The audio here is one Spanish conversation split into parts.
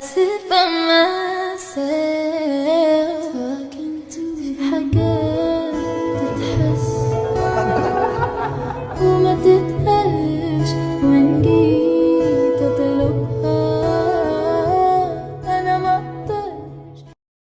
sit by myself talking to حاجات تتحس وما تتقالش وإن جيت أطلبها أنا ما أقدرش.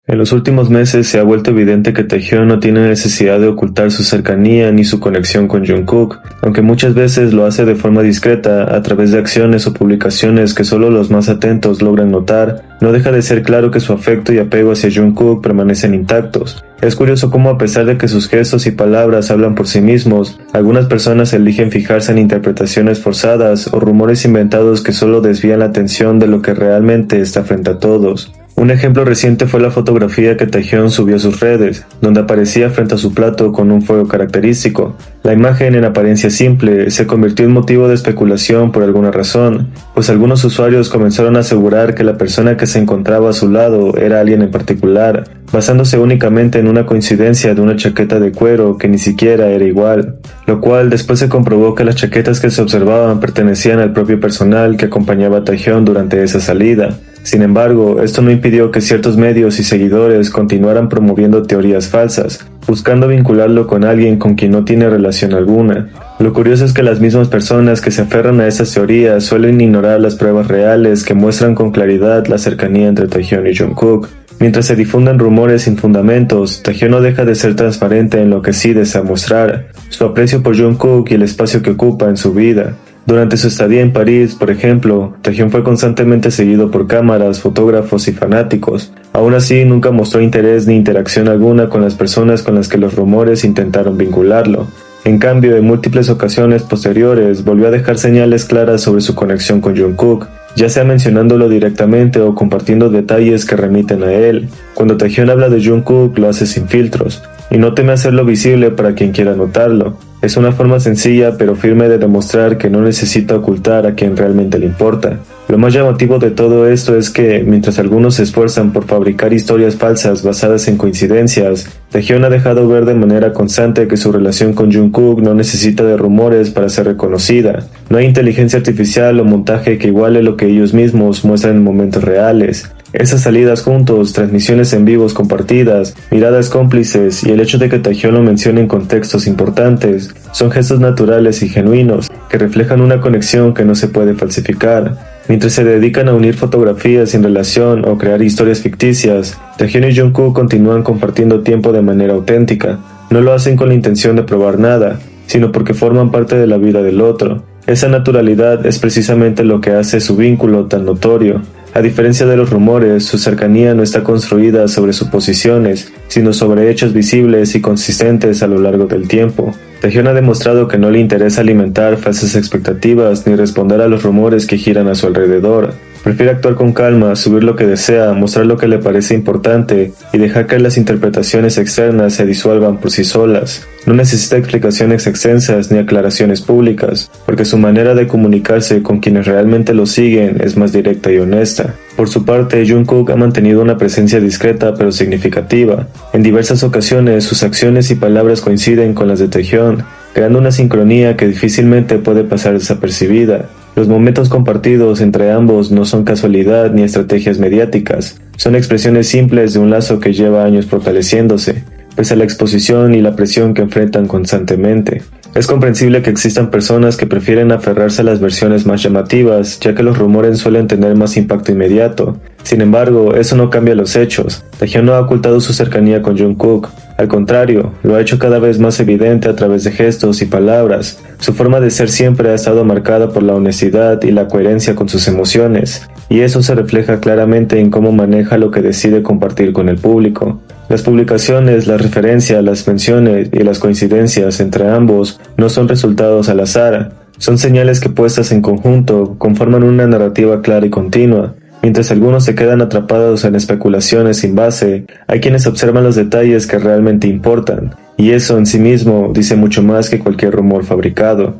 En los últimos meses se ha vuelto evidente que Taehyung no tiene necesidad de ocultar su cercanía ni su conexión con Jungkook, aunque muchas veces lo hace de forma discreta a través de acciones o publicaciones que solo los más atentos logran notar. No deja de ser claro que su afecto y apego hacia Jungkook permanecen intactos. Es curioso cómo, a pesar de que sus gestos y palabras hablan por sí mismos, algunas personas eligen fijarse en interpretaciones forzadas o rumores inventados que solo desvían la atención de lo que realmente está frente a todos. Un ejemplo reciente fue la fotografía que Taehyung subió a sus redes, donde aparecía frente a su plato con un fuego característico. La imagen, en apariencia simple, se convirtió en motivo de especulación por alguna razón, pues algunos usuarios comenzaron a asegurar que la persona que se encontraba a su lado era alguien en particular, basándose únicamente en una coincidencia de una chaqueta de cuero que ni siquiera era igual, lo cual después se comprobó que las chaquetas que se observaban pertenecían al propio personal que acompañaba a Taehyung durante esa salida. Sin embargo, esto no impidió que ciertos medios y seguidores continuaran promoviendo teorías falsas, buscando vincularlo con alguien con quien no tiene relación alguna. Lo curioso es que las mismas personas que se aferran a estas teorías suelen ignorar las pruebas reales que muestran con claridad la cercanía entre Taehyung y Jungkook. Mientras se difundan rumores sin fundamentos, Taehyung no deja de ser transparente en lo que sí desea mostrar, su aprecio por Jungkook y el espacio que ocupa en su vida. Durante su estadía en París, por ejemplo, Taehyung fue constantemente seguido por cámaras, fotógrafos y fanáticos. Aún así, nunca mostró interés ni interacción alguna con las personas con las que los rumores intentaron vincularlo. En cambio, en múltiples ocasiones posteriores, volvió a dejar señales claras sobre su conexión con Jungkook, ya sea mencionándolo directamente o compartiendo detalles que remiten a él. Cuando Taehyung habla de Jungkook, lo hace sin filtros, y no teme hacerlo visible para quien quiera notarlo. Es una forma sencilla pero firme de demostrar que no necesita ocultar a quien realmente le importa. Lo más llamativo de todo esto es que, mientras algunos se esfuerzan por fabricar historias falsas basadas en coincidencias, Taehyung ha dejado ver de manera constante que su relación con Jungkook no necesita de rumores para ser reconocida. No hay inteligencia artificial o montaje que iguale lo que ellos mismos muestran en momentos reales. Esas salidas juntos, transmisiones en vivos compartidas, miradas cómplices y el hecho de que Taehyung lo mencione en contextos importantes son gestos naturales y genuinos que reflejan una conexión que no se puede falsificar. Mientras se dedican a unir fotografías sin relación o crear historias ficticias, Taehyung y Jungkook continúan compartiendo tiempo de manera auténtica. No lo hacen con la intención de probar nada, sino porque forman parte de la vida del otro. Esa naturalidad es precisamente lo que hace su vínculo tan notorio. A diferencia de los rumores, su cercanía no está construida sobre suposiciones, sino sobre hechos visibles y consistentes a lo largo del tiempo. Taehyung ha demostrado que no le interesa alimentar falsas expectativas ni responder a los rumores que giran a su alrededor. Prefiere actuar con calma, subir lo que desea, mostrar lo que le parece importante y dejar que las interpretaciones externas se disuelvan por sí solas. No necesita explicaciones extensas ni aclaraciones públicas, porque su manera de comunicarse con quienes realmente lo siguen es más directa y honesta. Por su parte, Jungkook ha mantenido una presencia discreta pero significativa. En diversas ocasiones, sus acciones y palabras coinciden con las de Taehyung, creando una sincronía que difícilmente puede pasar desapercibida. Los momentos compartidos entre ambos no son casualidad ni estrategias mediáticas, son expresiones simples de un lazo que lleva años fortaleciéndose, pese a la exposición y la presión que enfrentan constantemente. Es comprensible que existan personas que prefieren aferrarse a las versiones más llamativas, ya que los rumores suelen tener más impacto inmediato. Sin embargo, eso no cambia los hechos. Taehyung no ha ocultado su cercanía con Jungkook. Al contrario, lo ha hecho cada vez más evidente a través de gestos y palabras. Su forma de ser siempre ha estado marcada por la honestidad y la coherencia con sus emociones, y eso se refleja claramente en cómo maneja lo que decide compartir con el público. Las publicaciones, las referencias, las menciones y las coincidencias entre ambos no son resultados al azar, son señales que puestas en conjunto conforman una narrativa clara y continua. Mientras algunos se quedan atrapados en especulaciones sin base, hay quienes observan los detalles que realmente importan, y eso en sí mismo dice mucho más que cualquier rumor fabricado.